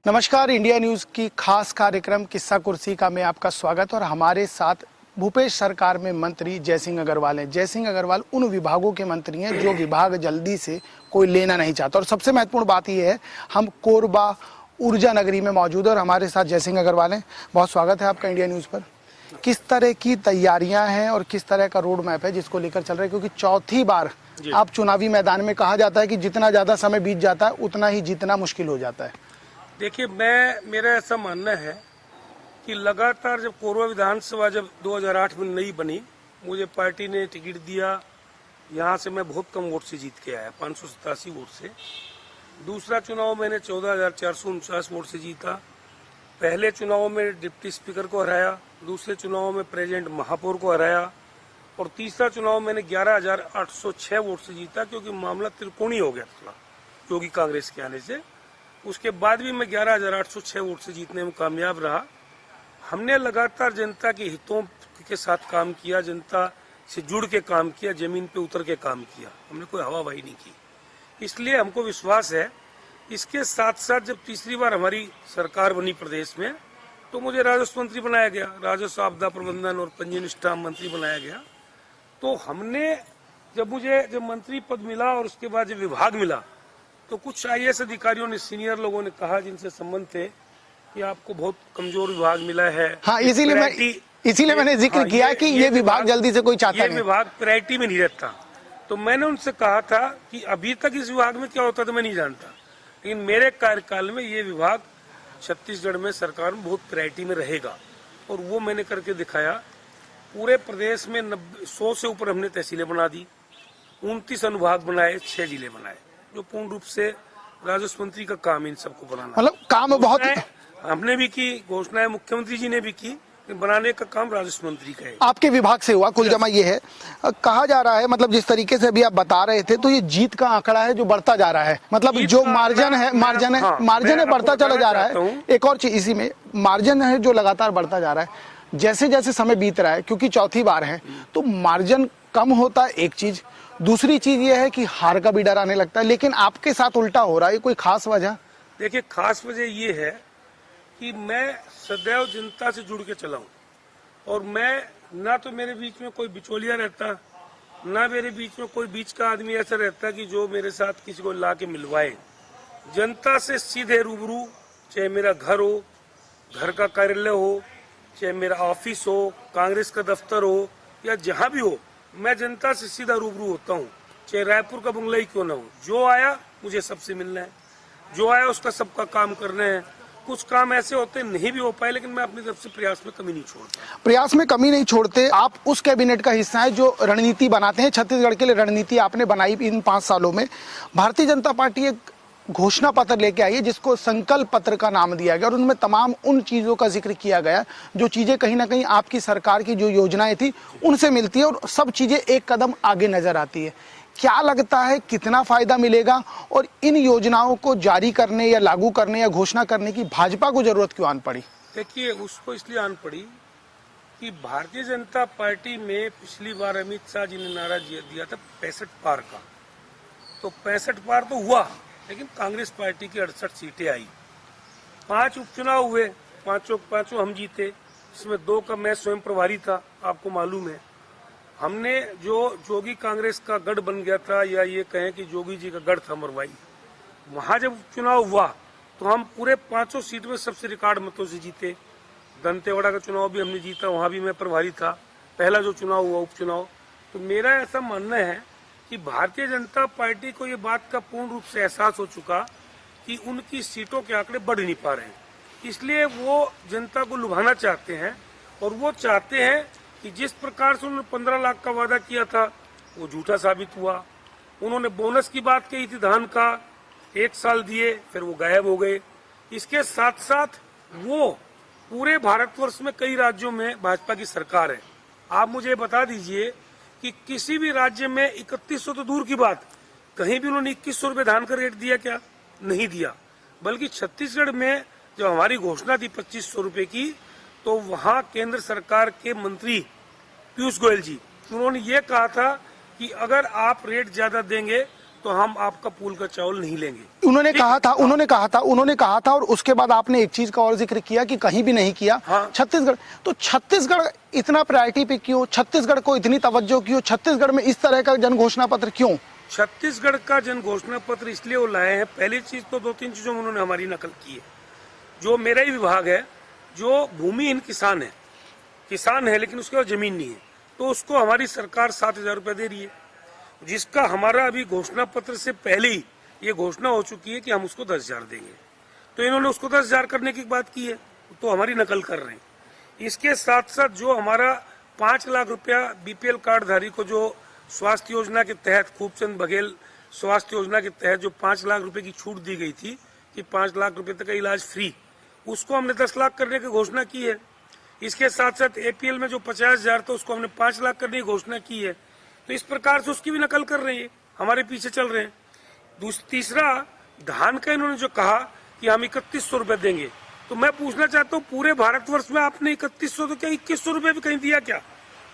नमस्कार, India news की खास कार्यक्रम किस्सा कुर्सी का मैं आपका स्वागत। और हमारे साथ भूपेश सरकार में मंत्री जयसिंह अग्रवाल हैं। जयसिंह अग्रवाल उन विभागों के मंत्री हैं जो विभाग जल्दी से कोई लेना नहीं चाहता। और सबसे महत्वपूर्ण बात यह है, हम कोरबा ऊर्जा नगरी में मौजूद है और हमारे साथ जयसिंह अग्रवाल हैं। बहुत स्वागत है आपका इंडिया न्यूज पर। किस तरह की तैयारियां हैं और किस तरह का रोड मैप है जिसको लेकर चल रहे हैं, क्योंकि चौथी बार आप चुनावी मैदान में, कहा जाता है कि जितना ज्यादा समय बीत जाता है उतना ही जीतना मुश्किल हो जाता है। देखिए, मेरा ऐसा मानना है कि लगातार जब कोरबा विधानसभा जब 2008 में नई बनी, मुझे पार्टी ने टिकट दिया। यहाँ से मैं बहुत कम वोट से जीत के आया, 587 वोट से। दूसरा चुनाव मैंने 14,449 वोट से जीता। पहले चुनाव में डिप्टी स्पीकर को हराया, दूसरे चुनाव में प्रेसिडेंट महापौर को हराया और तीसरा चुनाव मैंने 11,806 वोट से जीता, क्योंकि मामला त्रिकोणीय हो गया था योगी कांग्रेस के आने से। उसके बाद भी मैं 11,806 वोट से जीतने में कामयाब रहा। हमने लगातार जनता के हितों के साथ काम किया, जनता से जुड़ के काम किया, जमीन पे उतर के काम किया। हमने कोई हवाबाजी नहीं की, इसलिए हमको विश्वास है। इसके साथ साथ जब तीसरी बार हमारी सरकार बनी प्रदेश में, तो मुझे राजस्व मंत्री बनाया गया, राजस्व आपदा प्रबंधन और पंजीयन स्टाम्प मंत्री बनाया गया। तो हमने जब मंत्री पद मिला और उसके बाद जब विभाग मिला, तो कुछ IAS अधिकारियों ने, सीनियर लोगों ने कहा, जिनसे संबंध थे, कि आपको बहुत कमजोर विभाग मिला है। हाँ, इसीलिए मैंने जिक्र किया कि ये विभाग जल्दी से कोई चाहता नहीं, ये विभाग प्रायोरिटी में नहीं रहता। तो मैंने उनसे कहा था कि अभी तक इस विभाग में क्या होता था मैं नहीं जानता, लेकिन मेरे कार्यकाल में ये विभाग छत्तीसगढ़ में सरकार में बहुत प्रायोरिटी में रहेगा। और वो मैंने करके दिखाया। पूरे प्रदेश में 100 से ऊपर हमने तहसीलें बना दी, 29 अनुभाग बनाए, 6 जिले बनाए, जो पूर्ण रूप से राजस्व मंत्री का काम इन सबको बनाना। मतलब काम बहुत हमने भी की, घोषणाएं मुख्यमंत्री जी ने भी की, बनाने का काम राजस्व मंत्री का है। आपके विभाग से हुआ। कुल जमा ये है, कहा जा रहा है, मतलब जिस तरीके से अभी आप बता रहे थे, तो ये जीत का आंकड़ा है जो बढ़ता जा रहा है। मतलब जो मार्जिन है बढ़ता चला जा रहा है। एक और चीज इसी में, मार्जिन है जो लगातार बढ़ता जा रहा है जैसे जैसे समय बीत रहा है, क्योंकि चौथी बार है तो मार्जिन कम होता है, एक चीज। दूसरी चीज ये है कि हार का भी डर आने लगता है। लेकिन आपके साथ उल्टा हो रहा है, कोई खास वजह? देखिए, खास वजह ये है कि मैं सदैव जनता से जुड़ के चला हूं, और मैं ना तो मेरे बीच में कोई बिचौलिया रहता, ना मेरे बीच में कोई बीच का आदमी ऐसा रहता कि जो मेरे साथ किसी को ला के मिलवाए। जनता से सीधे रूबरू, चाहे मेरा घर हो, घर का कार्यालय हो, चाहे मेरा ऑफिस हो, कांग्रेस का दफ्तर हो, या जहां भी हो, मैं जनता से सीधा रूबरू होता हूं, चाहे रायपुर का बंगला ही क्यों ना हो। जो आया मुझे सबसे मिलना है, जो आया उसका सबका काम करना है। कुछ काम ऐसे होते नहीं भी हो पाए, लेकिन मैं अपनी तरफ से प्रयास में कमी नहीं छोड़ता। प्रयास में कमी नहीं छोड़ते। आप उस कैबिनेट का हिस्सा है जो रणनीति बनाते हैं। छत्तीसगढ़ के लिए रणनीति आपने बनाई इन 5 सालों में। भारतीय जनता पार्टी एक घोषणा पत्र लेके आई है जिसको संकल्प पत्र का नाम दिया गया, और उनमें तमाम उन चीजों का जिक्र किया गया जो चीजें कहीं ना कहीं आपकी सरकार की जो योजनाएं थी उनसे मिलती है, और सब चीजें एक कदम आगे नजर आती है। क्या लगता है कितना फायदा मिलेगा, और इन योजनाओं को जारी करने या लागू करने या घोषणा करने की भाजपा को जरूरत क्यों आन पड़ी? देखिए, उसको इसलिए आन पड़ी कि भारतीय जनता पार्टी में पिछली बार अमित शाह जी ने नारा दिया था 65 पार का। तो 65 पार तो हुआ, लेकिन कांग्रेस पार्टी की 68 सीटें आई। 5 उपचुनाव हुए, पांचों हम जीते, जिसमें 2 का मैं स्वयं प्रभारी था, आपको मालूम है। हमने जो जोगी कांग्रेस का गढ़ बन गया था, या ये कहें कि जोगी जी का गढ़ था मरवाई, वहां जब उपचुनाव हुआ तो हम पूरे 5 सीट में सबसे रिकॉर्ड मतों से जीते। दंतेवाड़ा का चुनाव भी हमने जीता, वहां भी मैं प्रभारी था, पहला जो चुनाव हुआ उपचुनाव। तो मेरा ऐसा मानना है कि भारतीय जनता पार्टी को ये बात का पूर्ण रूप से एहसास हो चुका कि उनकी सीटों के आंकड़े बढ़ नहीं पा रहे हैं, इसलिए वो जनता को लुभाना चाहते हैं। और वो चाहते हैं कि जिस प्रकार से उन्होंने 15 लाख का वादा किया था वो झूठा साबित हुआ। उन्होंने बोनस की बात कही थी, धान का 1 साल दिए, फिर वो गायब हो गए। इसके साथ साथ वो पूरे भारतवर्ष में कई राज्यों में भाजपा की सरकार है। आप मुझे बता दीजिए कि किसी भी राज्य में 3100 तो दूर की बात, कहीं भी उन्होंने 2100 रुपये धान का रेट दिया क्या? नहीं दिया। बल्कि छत्तीसगढ़ में जब हमारी घोषणा थी 2500 रुपये की, तो वहां केंद्र सरकार के मंत्री पीयूष गोयल जी, उन्होंने ये कहा था कि अगर आप रेट ज्यादा देंगे तो हम आपका पूल का चावल नहीं लेंगे। उन्होंने कहा था और उसके बाद आपने एक चीज का और जिक्र किया कि कहीं भी नहीं किया। हाँ। छत्तीसगढ़, तो छत्तीसगढ़ इतना प्रायोरिटी पे क्यों, छत्तीसगढ़ को इतनी तवज्जो क्यों, छत्तीसगढ़ में इस तरह का जन घोषणा पत्र क्यों? छत्तीसगढ़ का जन घोषणा पत्र इसलिए वो लाए हैं, पहली चीज तो 2-3 चीजों में उन्होंने हमारी नकल की है। जो मेरा ही विभाग है, जो भूमिहीन किसान है लेकिन उसके पास जमीन नहीं है, तो उसको हमारी सरकार 7,000 रुपये दे रही है, जिसका हमारा अभी घोषणा पत्र से पहले ही ये घोषणा हो चुकी है कि हम उसको 10,000 देंगे। तो इन्होंने उसको 10,000 करने की बात की है, तो हमारी नकल कर रहे हैं। इसके साथ साथ जो हमारा 5 लाख रुपया बीपीएल कार्ड धारी को जो स्वास्थ्य योजना के तहत, खूबचंद बघेल स्वास्थ्य योजना के तहत जो 5 लाख रुपए की छूट दी गई थी कि 5 लाख रुपए तक का इलाज फ्री, उसको हमने 10 लाख करने की घोषणा की है। इसके साथ साथ एपीएल में जो 50,000 था उसको हमने 5 लाख करने की घोषणा की है। तो इस प्रकार से उसकी भी नकल कर रहे हैं, हमारे पीछे चल रहे हैं। तीसरा, धान का इन्होंने जो कहा कि हम 3100 रुपए देंगे, तो मैं पूछना चाहता हूँ पूरे भारतवर्ष में आपने 3100 तो क्या 2100 रुपए भी कहीं दिया क्या?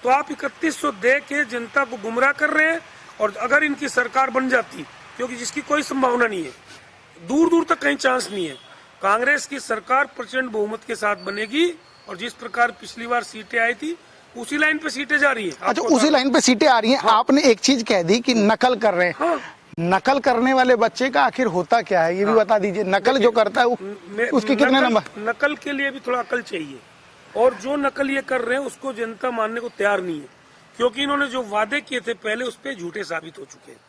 तो आप 3100 दे के जनता को गुमराह कर रहे हैं। और अगर इनकी सरकार बन जाती, क्योंकि जिसकी कोई संभावना नहीं है, दूर दूर तक कहीं चांस नहीं है, कांग्रेस की सरकार प्रचंड बहुमत के साथ बनेगी और जिस प्रकार पिछली बार सीटें आई थी उसी लाइन पे सीटें जा रही है। अच्छा, उसी लाइन पे सीटें आ रही हैं। हाँ। आपने एक चीज कह दी कि नकल कर रहे हैं। हाँ। नकल करने वाले बच्चे का आखिर होता क्या है, ये भी बता दीजिए। नकल जो करता है उसके कितने नंबर? नकल के लिए भी थोड़ा अकल चाहिए, और जो नकल ये कर रहे हैं उसको जनता मानने को तैयार नहीं है, क्योंकि इन्होंने जो वादे किए थे पहले उस पर झूठे साबित हो चुके हैं।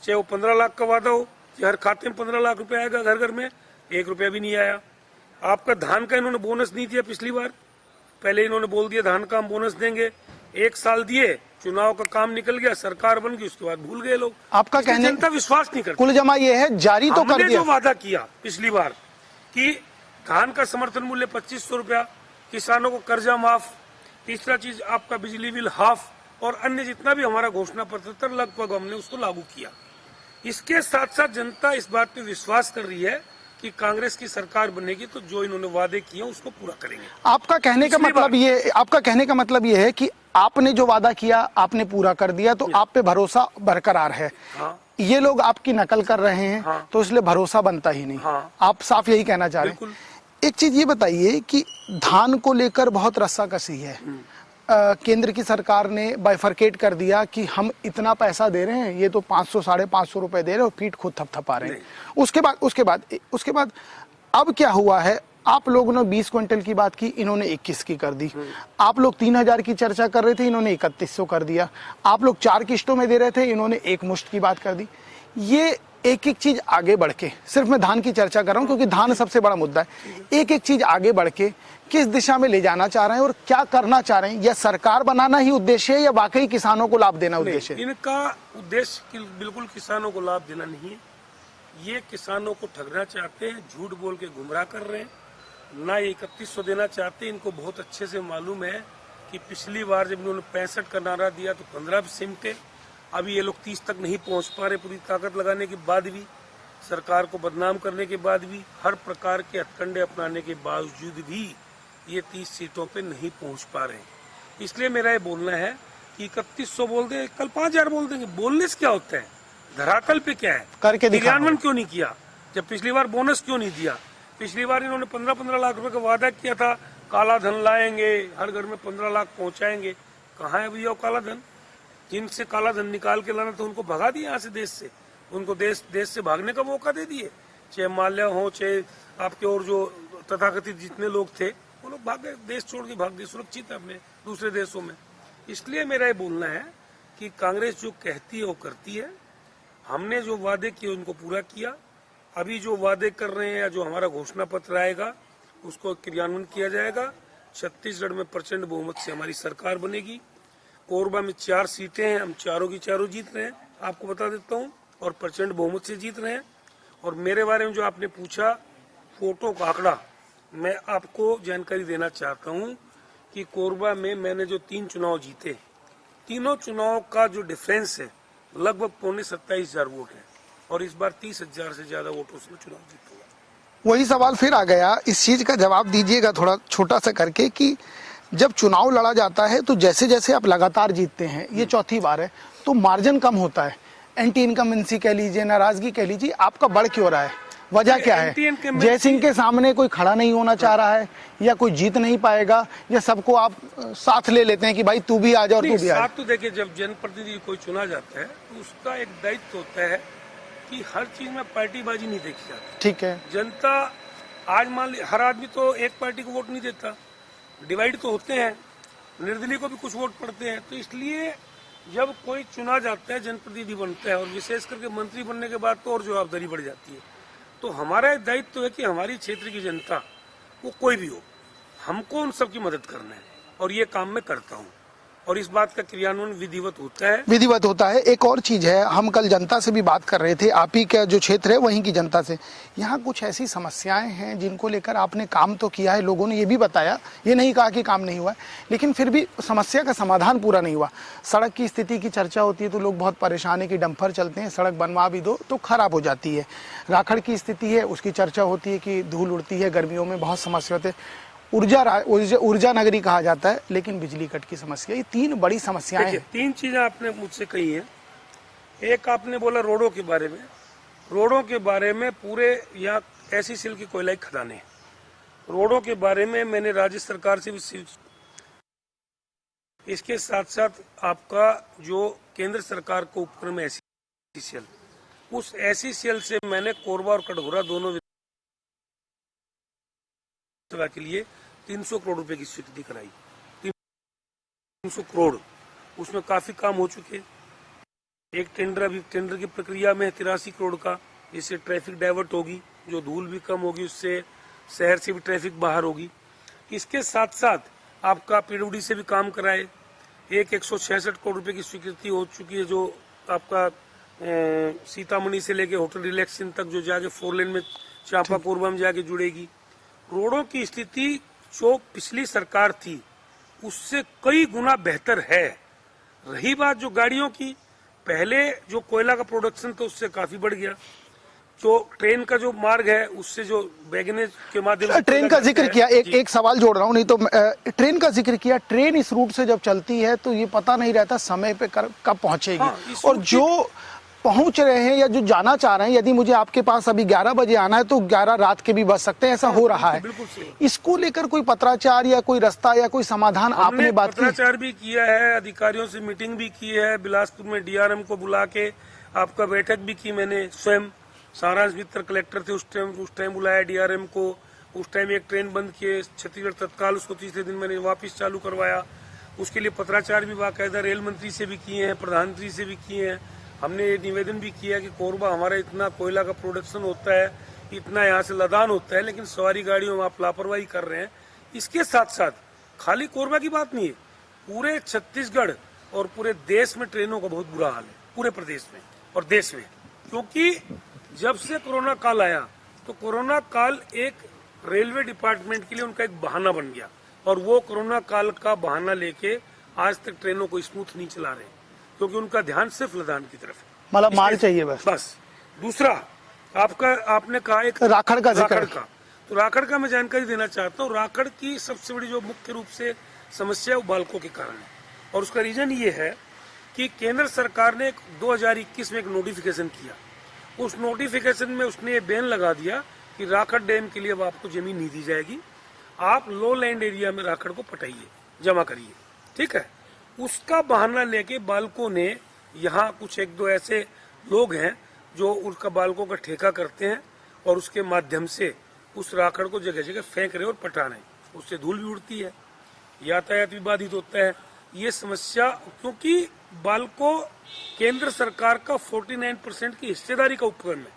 चाहे वो 15 लाख का वादा हो कि हर खाते में 15 लाख रुपए आएगा, घर घर में 1 रुपया भी नहीं आया। आपका धान का इन्होंने बोनस नहीं दिया पिछली बार, पहले इन्होंने बोल दिया धान का हम बोनस देंगे, 1 साल दिए, चुनाव का काम निकल गया, सरकार बन गई, उसके बाद भूल गए लोग। आपका कहने, जनता विश्वास नहीं करती। कुल जमा ये है, जारी तो कर दिया। जो वादा किया पिछली बार कि धान का समर्थन मूल्य 2500 रुपया, किसानों को कर्जा माफ, तीसरा चीज आपका बिजली बिल हाफ, और अन्य जितना भी हमारा घोषणा पत्र था लगभग हमने उसको लागू किया। इसके साथ साथ जनता इस बात पे विश्वास कर रही है कि कांग्रेस की सरकार बनेगी तो जो इन्होंने वादे किए उसको पूरा करेंगे। आपका कहने का मतलब ये है कि आपने जो वादा किया आपने पूरा कर दिया, तो आप पे भरोसा बरकरार है। हाँ। ये लोग आपकी नकल कर रहे हैं। हाँ। तो इसलिए भरोसा बनता ही नहीं। हाँ। आप साफ यही कहना चाह रहे हैं। एक चीज ये बताइए कि धान को लेकर बहुत रस्साकसी है। केंद्र की सरकार ने बाइफरकेट कर दिया कि हम इतना पैसा दे रहे हैं, ये तो 500 550 रुपए दे रहे हो, पीठ खुद थपथपा रहे हैं। उसके बाद अब क्या हुआ है? आप लोगों ने 20 क्विंटल की बात की, इन्होंने 21 की कर दी। आप लोग 3,000 की चर्चा कर रहे थे, इन्होंने 3100 कर दिया। आप लोग 4 किस्तों में दे रहे थे, इन्होंने 1 मुश्त की बात कर दी। ये एक एक चीज आगे बढ़ के, सिर्फ मैं धान की चर्चा कर रहा हूं क्योंकि धान सबसे बड़ा मुद्दा है, एक एक चीज आगे बढ़ के किस दिशा में ले जाना चाह रहे हैं और क्या करना चाह रहे हैं? या सरकार बनाना ही उद्देश्य है या वाकई किसानों को लाभ देना उद्देश्य है? इनका उद्देश्य बिल्कुल किसानों को लाभ देना नहीं है। ये किसानों को ठगना चाहते हैं, झूठ बोल के गुमराह कर रहे हैं। ना ये 3100 देना चाहते। इनको बहुत अच्छे से मालूम है कि पिछली बार जब इन्होंने 65 का नारा दिया तो 15 सिमटे, अभी ये लोग 30 तक नहीं पहुंच पा रहे। पूरी ताकत लगाने के बाद भी, सरकार को बदनाम करने के बाद भी, हर प्रकार के हथकंडे अपनाने के बावजूद भी ये 30 सीटों पे नहीं पहुंच पा रहे। इसलिए मेरा ये बोलना है कि 3100 बोल दे, कल 5,000 बोल देंगे। बोलने से क्या होता है? धरातल पे क्या है? करके क्रियान्वयन क्यों नहीं किया? जब पिछली बार बोनस क्यों नहीं दिया? पिछली बार इन्होंने 15-15 लाख रुपए का वादा किया था, काला धन लाएंगे, हर घर में 15 लाख पहुंचाएंगे। कहाँ है भैया काला धन? जिनसे काला धन निकाल के लाना तो उनको भगा दिया यहाँ से, देश से। उनको देश से भागने का मौका दे दिए। चाहे माल्या हो, चाहे आपके और जो तथाकथित जितने लोग थे, वो लोग भाग गए, देश छोड़ के भाग गए, सुरक्षित है अपने दूसरे देशों में। इसलिए मेरा ये बोलना है कि कांग्रेस जो कहती है वो करती है। हमने जो वादे किए उनको पूरा किया। अभी जो वादे कर रहे हैं या जो हमारा घोषणा पत्र आएगा उसको क्रियान्वयन किया जाएगा। छत्तीसगढ़ में प्रचंड बहुमत से हमारी सरकार बनेगी। कोरबा में 4 सीटें हैं, हम चारों की चारों जीत रहे हैं, आपको बता देता हूँ, और प्रचंड बहुमत से जीत रहे हैं। और मेरे बारे में जो आपने पूछा, फोटो का आंकड़ा, मैं आपको जानकारी देना चाहता हूँ कि कोरबा में मैंने जो 3 चुनाव जीते, तीनों चुनाव का जो डिफरेंस है लगभग 27,500 वोट है, और इस बार 30,000 से ज्यादा वोटों से चुनाव जीतूंगा। वही सवाल फिर आ गया, इस चीज का जवाब दीजिएगा थोड़ा छोटा सा करके, कि जब चुनाव लड़ा जाता है तो जैसे जैसे आप लगातार जीतते हैं, ये चौथी बार है, तो मार्जिन कम होता है। एंटी इनकम्बेंसी कह लीजिए, नाराजगी कह लीजिए, आपका बढ़ क्यों रहा है? वजह क्या है? जयसिंह के सामने कोई खड़ा नहीं होना चाह रहा है, या कोई जीत नहीं पाएगा, या सबको आप साथ ले लेते हैं कि भाई तू भी आ जा और तू भी आ जा? साथ तो देखिए, जब जनप्रतिनिधि कोई चुना जाता है तो उसका एक दायित्व होता है कि हर चीज में पार्टीबाजी नहीं देखी जाती। ठीक है। जनता आज मान ली हर आदमी तो एक पार्टी को वोट नहीं देता, डिवाइड तो होते हैं, निर्दलीय को भी कुछ वोट पड़ते हैं। तो इसलिए जब कोई चुना जाता है, जनप्रतिनिधि बनता है, और विशेष करके मंत्री बनने के बाद तो और जवाबदारी बढ़ जाती है। तो हमारा एक दायित्व है कि हमारी क्षेत्र की जनता, वो कोई भी हो, हमको उन सबकी मदद करना है, और ये काम मैं करता हूँ, और इस बात का क्रियान्वयन विधिवत होता है। विधिवत होता है। एक और चीज है, हम कल जनता से भी बात कर रहे थे, आप ही का जो क्षेत्र है वहीं की जनता से, यहाँ कुछ ऐसी समस्याएं हैं जिनको लेकर आपने काम तो किया है, लोगों ने ये भी बताया, ये नहीं कहा कि काम नहीं हुआ है, लेकिन फिर भी समस्या का समाधान पूरा नहीं हुआ। सड़क की स्थिति की चर्चा होती है तो लोग बहुत परेशान है कि डंपर चलते हैं, सड़क बनवा भी दो तो खराब हो जाती है। राखड़ की स्थिति है, उसकी चर्चा होती है कि धूल उड़ती है, गर्मियों में बहुत समस्या होती है। ऊर्जा नगरी कहा जाता है, लेकिन बिजली कट की समस्या, ये तीन बड़ी समस्याएं हैं। तीन चीजें आपने मुझसे कही हैं। एक आपने बोला रोडों के बारे में। रोडों के बारे में पूरे यहाँ ऐसी सिल की कोयला की खदानें हैं। रोडों के बारे में मैंने राज्य सरकार से भी, इसके साथ साथ आपका जो केंद्र सरकार को उपक्रम है एसईसीएल, उस एसईसीएल से मैंने कोरबा और कटघोरा दोनों विधानसभा के लिए 300 करोड़ रुपए की स्वीकृति कराई। 300 करोड़, उसमें काफी काम हो चुके। एक टेंडर अभी टेंडर की प्रक्रिया में 83 करोड़ का, जिससे ट्रैफिक डाइवर्ट होगी, जो धूल भी कम होगी, उससे शहर से भी ट्रैफिक बाहर होगी। इसके साथ साथ आपका पीडब्ल्यूडी से भी काम कराए। एक 166 करोड़ रुपए की स्वीकृति हो चुकी है, जो आपका सीतामढ़ी से लेके होटल रिलैक्सन तक जो जाके 4 लेन में चांपा कोरबा में जाके जुड़ेगी। रोडों की स्थिति जो पिछली सरकार थी उससे कई गुना बेहतर है। रही बात जो गाड़ियों की, पहले जो कोयला का प्रोडक्शन था उससे काफी बढ़ गया। जो ट्रेन का जो मार्ग है उससे जो बैगनेज के माध्यम से ट्रेन का जिक्र किया, एक सवाल जोड़ रहा हूँ, नहीं तो ट्रेन का जिक्र किया। ट्रेन इस रूट से जब चलती है तो ये पता नहीं रहता समय पे कब पहुंचेगी। हाँ, और जो पहुंच रहे हैं या जो जाना चाह रहे हैं, यदि मुझे आपके पास अभी 11 बजे आना है तो 11 रात के भी बच सकते हैं, ऐसा हो रहा है। इसको लेकर कोई पत्राचार या कोई रास्ता या कोई समाधान आपने बात की? पत्राचार भी किया है, अधिकारियों से मीटिंग भी की है, बिलासपुर में डीआरएम को बुला के आपका बैठक भी की मैंने स्वयं। सारांश मित्र कलेक्टर थे उस टाइम बुलाया डीआरएम को। उस टाइम एक ट्रेन बंद किए छत्तीसगढ़ तत्काल, उसको तीसरे दिन मैंने वापस चालू करवाया। उसके लिए पत्राचार भी बाकायदा रेल मंत्री से भी किए हैं, प्रधानमंत्री से भी किए हैं। हमने ये निवेदन भी किया कि कोरबा हमारा इतना कोयला का प्रोडक्शन होता है, इतना यहाँ से लदान होता है, लेकिन सवारी गाड़ियों में आप लापरवाही कर रहे हैं। इसके साथ साथ खाली कोरबा की बात नहीं है, पूरे छत्तीसगढ़ और पूरे देश में ट्रेनों का बहुत बुरा हाल है, पूरे प्रदेश में और देश में। क्योंकि जब से कोरोना काल आया तो कोरोना काल एक रेलवे डिपार्टमेंट के लिए उनका एक बहाना बन गया, और वो कोरोना काल का बहाना लेके आज तक ट्रेनों को स्मूथ नहीं चला रहे, क्योंकि उनका ध्यान सिर्फ लदान की तरफ है। मतलब माल चाहिए बस। दूसरा आपने कहा एक राखड़ का जिक्र। तो राखड़ का मैं जानकारी देना चाहता हूँ। राखड़ की सबसे बड़ी जो मुख्य रूप से समस्या है वो बालकों के कारण है, और उसका रीजन ये है कि केंद्र सरकार ने 2021 में एक नोटिफिकेशन किया। उस नोटिफिकेशन में उसने ये बैन लगा दिया कि राखड़ डैम के लिए अब आपको जमीन नहीं दी जाएगी, आप लो लैंड एरिया में राखड़ को पटाइए, जमा करिए, ठीक है। उसका बहाना लेके बालकों ने, यहाँ कुछ एक दो ऐसे लोग हैं जो उसका बालकों का ठेका करते हैं और उसके माध्यम से उस राखड़ को जगह जगह फेंक रहे और पटा रहे। उससे धूल भी उड़ती है, यातायात भी बाधित होता है। ये समस्या, क्योंकि बालको केंद्र सरकार का 49% की हिस्सेदारी का उपक्रम है,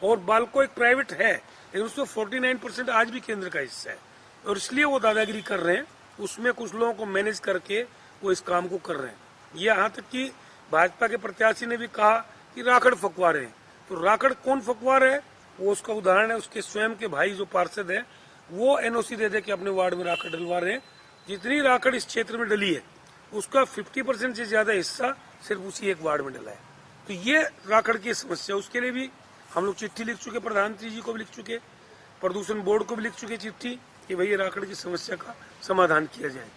और बालको एक प्राइवेट है, लेकिन उसमें 49% आज भी केंद्र का हिस्सा है, और इसलिए वो दादागिरी कर रहे हैं। उसमें कुछ लोगों को मैनेज करके वो इस काम को कर रहे हैं। ये यहाँ तक कि भाजपा के प्रत्याशी ने भी कहा कि राखड़ फकवा रहे हैं। तो राखड़ कौन फकवा रहे है, वो उसका उदाहरण है, उसके स्वयं के भाई जो पार्षद है वो एनओसी दे दे के अपने वार्ड में राखड़ डलवा रहे हैं। जितनी राखड़ इस क्षेत्र में डली है उसका 50% से ज्यादा हिस्सा सिर्फ उसी एक वार्ड में डला है। तो ये राखड़ की समस्या, उसके लिए भी हम लोग चिट्ठी लिख चुके, प्रधानमंत्री जी को भी लिख चुके, प्रदूषण बोर्ड को भी लिख चुके चिट्ठी कि भाई राखड़ की समस्या का समाधान किया जाए।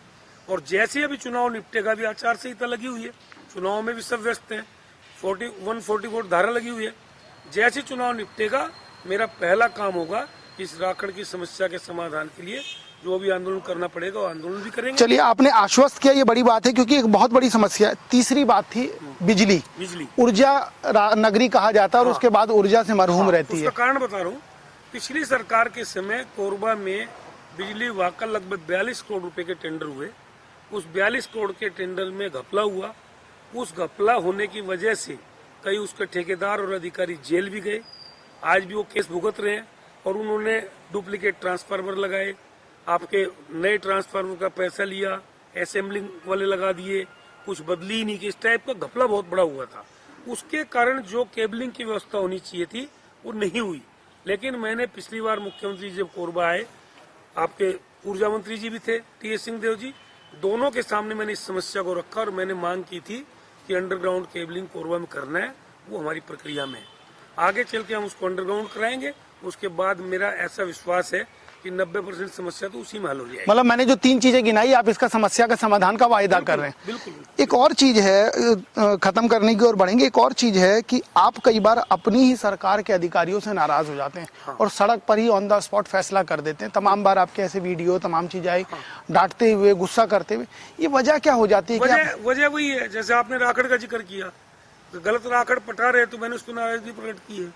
और जैसे अभी चुनाव निपटेगा, भी आचार संहिता लगी हुई है, चुनाव में भी सब व्यस्त हैं, 144 धारा लगी हुई है। जैसे चुनाव निपटेगा मेरा पहला काम होगा इस राखड़ की समस्या के समाधान के लिए जो भी आंदोलन करना पड़ेगा वो आंदोलन भी करेंगे। चलिए, आपने आश्वस्त किया, ये बड़ी बात है क्योंकि एक बहुत बड़ी समस्या है। तीसरी बात थी बिजली। ऊर्जा नगरी कहा जाता है और उसके बाद ऊर्जा से मरहूम रहती है। उसका कारण बता रहा हूँ, पिछली सरकार के समय कोरबा में बिजली विभाग का लगभग 42 करोड़ रुपए के टेंडर हुए। उस 42 करोड़ के टेंडर में घपला हुआ। उस घपला होने की वजह से कई उसके ठेकेदार और अधिकारी जेल भी गए। आज भी वो केस भुगत रहे हैं और उन्होंने डुप्लीकेट ट्रांसफार्मर लगाए, आपके नए ट्रांसफार्मर का पैसा लिया, असेंबलिंग वाले लगा दिए, कुछ बदली ही नहीं की। इस टाइप का घपला बहुत बड़ा हुआ था। उसके कारण जो केबलिंग की व्यवस्था होनी चाहिए थी वो नहीं हुई। लेकिन मैंने पिछली बार मुख्यमंत्री जब कोरबा आए, आपके ऊर्जा मंत्री जी भी थे, टी.एस. सिंहदेव जी, दोनों के सामने मैंने इस समस्या को रखा और मैंने मांग की थी कि अंडरग्राउंड केबलिंग कोरबा में करना है। वो हमारी प्रक्रिया में है। आगे चल के हम उसको अंडरग्राउंड कराएंगे। उसके बाद मेरा ऐसा विश्वास है कि 90% समस्या तो उसी में हल हो जाएगी। मतलब मैंने जो 3 चीजें गिनाई, आप इसका समस्या का समाधान का वायदा कर रहे हैं। बिल्कुल। एक और चीज है, खत्म करने की ओर बढ़ेंगे, एक और चीज है कि आप कई बार अपनी ही सरकार के अधिकारियों से नाराज हो जाते हैं और सड़क पर ही ऑन द स्पॉट फैसला कर देते हैं। तमाम बार आपके ऐसे वीडियो, तमाम चीजें आई, डांटते हुए, गुस्सा करते हुए। ये वजह क्या हो जाती है? वजह वही है, जैसे आपने राखड़ का जिक्र किया, तो गलत राखड़ पटा रहे तो मैंने उसको नाराजगी प्रकट की है।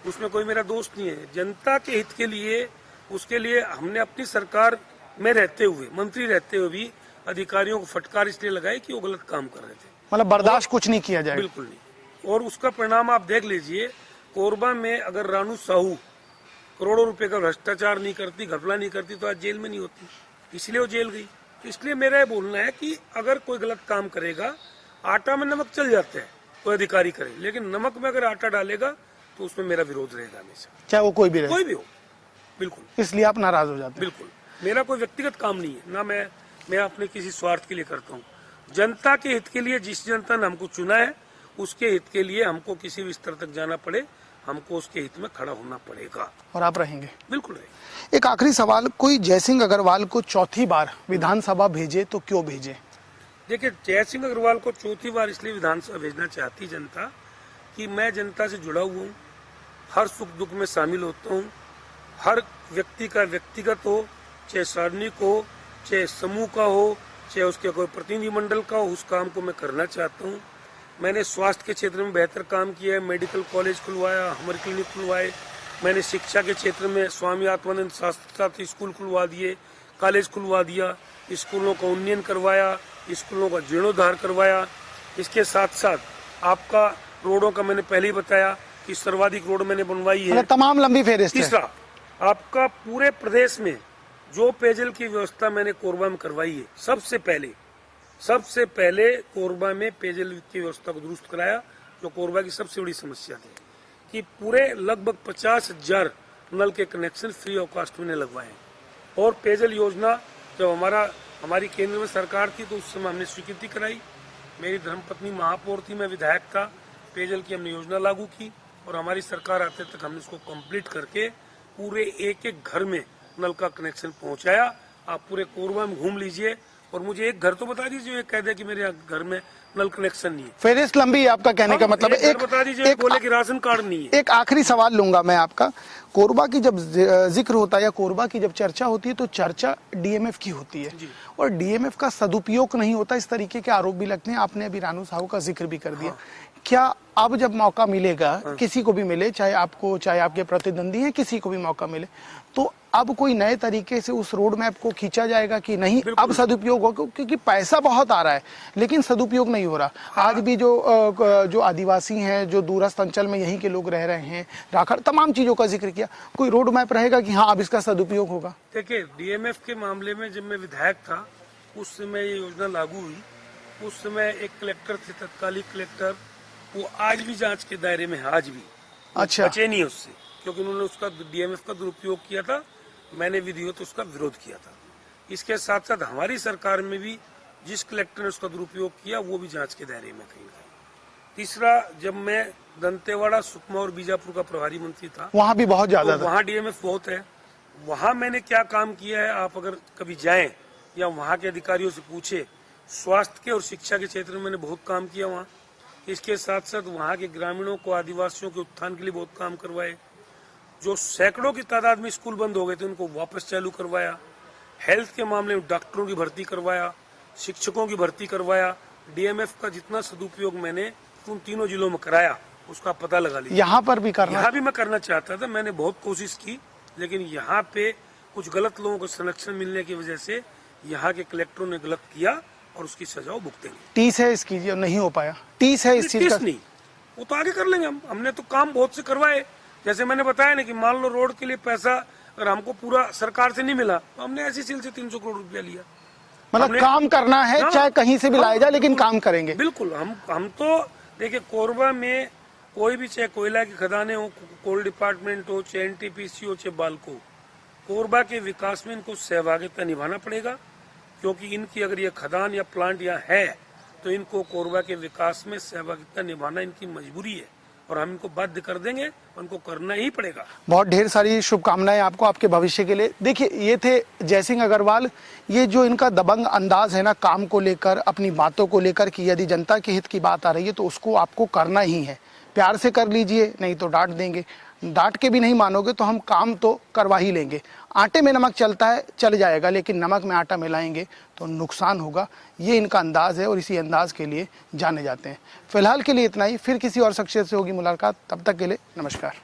उसमें कोई मेरा दोस्त नहीं है। जनता के हित के लिए, उसके लिए हमने अपनी सरकार में रहते हुए, मंत्री रहते हुए भी अधिकारियों को फटकार इसलिए लगाई कि वो गलत काम कर रहे थे। मतलब बर्दाश्त कुछ नहीं किया जाए? बिल्कुल नहीं। और उसका परिणाम आप देख लीजिए, कोरबा में अगर रानू साहू करोड़ों रुपए का भ्रष्टाचार नहीं करती, घपला नहीं करती तो आज जेल में नहीं होती, इसलिए वो जेल गई। इसलिए मेरा ये बोलना है कि अगर कोई गलत काम करेगा, आटा में नमक चल जाता है, कोई अधिकारी करे, लेकिन नमक में अगर आटा डालेगा तो उसमें मेरा विरोध रहेगा हमेशा, चाहे वो कोई भी रहे, कोई भी हो। बिल्कुल। इसलिए आप नाराज हो जाते हैं? बिल्कुल। मेरा कोई व्यक्तिगत काम नहीं है, ना मैं अपने किसी स्वार्थ के लिए करता हूँ। जनता के हित के लिए, जिस जनता ने हमको चुना है उसके हित के लिए हमको किसी भी स्तर तक जाना पड़े, हमको उसके हित में खड़ा होना पड़ेगा। और आप रहेंगे? बिल्कुल रहेंगे। एक आखिरी सवाल, कोई जयसिंह अग्रवाल को चौथी बार विधानसभा भेजे तो क्यों भेजे? देखिए, जयसिंह अग्रवाल को चौथी बार इसलिए विधानसभा भेजना चाहती जनता कि मैं जनता से जुड़ा हुआ हूँ, हर सुख दुख में शामिल होता हूँ। हर व्यक्ति का व्यक्तिगत हो, चाहे सार्वजनिक हो, चाहे समूह का हो, चाहे उसके कोई प्रतिनिधिमंडल का हो, उस काम को मैं करना चाहता हूँ। मैंने स्वास्थ्य के क्षेत्र में बेहतर काम किया है, मेडिकल कॉलेज खुलवाया, हमर क्लिनिक खुलवाए। मैंने शिक्षा के क्षेत्र में स्वामी आत्मानंद शास्त्री स्कूल खुलवा दिए, कॉलेज खुलवा दिया, स्कूलों का उन्नयन करवाया, स्कूलों का जीर्णोद्धार करवाया। इसके साथ साथ आपका रोडों का मैंने पहले ही बताया कि सर्वाधिक रोड मैंने बनवाई है, तमाम लंबी फेहरिस्त है। तीसरा, आपका पूरे प्रदेश में जो पेयजल की व्यवस्था मैंने कोरबा में करवाई है, सबसे पहले कोरबा में पेयजल की व्यवस्था को दुरुस्त कराया, जो कोरबा की सबसे बड़ी समस्या थी कि पूरे लगभग 50,000 नल के कनेक्शन फ्री ऑफ कॉस्ट मैंने लगवाए। और पेयजल योजना जब हमारी केंद्र में सरकार थी तो उस समय हमने स्वीकृति कराई। मेरी धर्मपत्नी महापौर थी, मैं विधायक था, पेयजल की हमने योजना लागू की और हमारी सरकार आते तक हमने इसको कंप्लीट करके पूरे एक एक घर में नल का कनेक्शन पहुंचाया। आप पूरे कोरबा में घूम लीजिए और मुझे एक घर तो बता दीजिए, ये कह दे कि मेरे घर में नल कनेक्शन नहीं है। फेहरिस्त लंबी है आपका कहने का मतलब है। एक बता दीजिए, बोले कि राशन कार्ड नहीं है। एक आखिरी सवाल लूंगा मैं आपका। कोरबा की जब जिक्र होता है या कोरबा की जब चर्चा होती है तो चर्चा डीएमएफ की होती है और डीएमएफ का सदुपयोग नहीं होता, इस तरीके के आरोप भी लगते हैं। आपने अभी रानू साहू का जिक्र भी कर दिया। क्या अब जब मौका मिलेगा, किसी को भी मिले, चाहे आपको, चाहे आपके प्रतिद्वंदी हैं, किसी को भी मौका मिले, तो अब कोई नए तरीके से उस रोड मैप को खींचा जाएगा कि नहीं अब सदुपयोग हो? क्योंकि पैसा बहुत आ रहा है लेकिन सदुपयोग नहीं हो रहा। आज भी जो आदिवासी हैं, जो दूरस्थ अंचल में यहीं के लोग रह रहे हैं, राखड़, तमाम चीजों का जिक्र किया, कोई रोड मैप रहेगा कि हाँ अब इसका सदुपयोग होगा? देखिए, डीएमएफ के मामले में जब मैं विधायक था उस समय ये योजना लागू हुई। उस समय एक कलेक्टर थे, तत्कालीन कलेक्टर, वो आज भी जांच के दायरे में है, आज भी। अच्छा। बचे नहीं उससे, क्योंकि उन्होंने उसका डीएमएफ का दुरुपयोग किया था। मैंने विधिवत उसका विरोध किया था। इसके साथ साथ हमारी सरकार में भी जिस कलेक्टर ने उसका दुरुपयोग किया वो भी जांच के दायरे में कहीं कहीं। तीसरा, जब मैं दंतेवाड़ा, सुकमा और बीजापुर का प्रभारी मंत्री था, वहाँ भी बहुत ज्यादा तो वहाँ डीएमएफ बहुत है। वहाँ मैंने क्या काम किया है, आप अगर कभी जाएं या वहाँ के अधिकारियों से पूछे, स्वास्थ्य के और शिक्षा के क्षेत्र में मैंने बहुत काम किया वहाँ। इसके साथ साथ वहाँ के ग्रामीणों को, आदिवासियों के उत्थान के लिए बहुत काम करवाए। जो सैकड़ों की तादाद में स्कूल बंद हो गए थे उनको वापस चालू करवाया। हेल्थ के मामले में डॉक्टरों की भर्ती करवाया, शिक्षकों की भर्ती करवाया। डीएमएफ का जितना सदुपयोग मैंने उन तीनों जिलों में कराया उसका पता लगा लिया। यहाँ पर भी करना, यहाँ भी मैं करना चाहता था, मैंने बहुत कोशिश की, लेकिन यहाँ पे कुछ गलत लोगों को संरक्षण मिलने की वजह से यहाँ के कलेक्टरों ने गलत किया और उसकी सजा वो भुगतेंगे। 30 है इसकी, जो नहीं हो पाया 30 है इस चीज का। नहीं, वो तो आगे कर लेंगे हम। हमने तो काम बहुत से करवाए, जैसे मैंने बताया ना कि मान लो रोड के लिए पैसा अगर हमको पूरा सरकार से नहीं मिला तो हमने ऐसी सील से 300 करोड़ रुपया लिया। मतलब काम करना है, हाँ, चाहे कहीं से भी लाया जाए, लेकिन काम करेंगे। बिल्कुल। हम तो देखिए, कोरबा में कोई भी, चाहे कोयला की खदानें हो, कोल डिपार्टमेंट हो, चाहे एनटीपीसी हो, चाहे बाल्को, कोरबा के विकास में इनको सहभागिता निभाना पड़ेगा, क्योंकि इनकी अगर ये खदान या प्लांट यहाँ है तो इनको कोरबा के विकास में सहभागिता निभाना इनकी मजबूरी है और हम इनको बाध्य कर देंगे, उनको करना ही पड़ेगा। बहुत ढेर सारी शुभकामनाएं आपको आपके भविष्य के लिए। देखिए, ये थे जयसिंह अग्रवाल। ये जो इनका दबंग अंदाज है ना काम को लेकर, अपनी बातों को लेकर, कि यदि जनता के हित की बात आ रही है तो उसको आपको करना ही है। प्यार से कर लीजिए, नहीं तो डांट देंगे। डांट के भी नहीं मानोगे तो हम काम तो करवा ही लेंगे। आटे में नमक चलता है, चल जाएगा, लेकिन नमक में आटा मिलाएंगे तो नुकसान होगा। ये इनका अंदाज है और इसी अंदाज के लिए जाने जाते हैं। फिलहाल के लिए इतना ही, फिर किसी और शख्सियत से होगी मुलाकात। तब तक के लिए नमस्कार।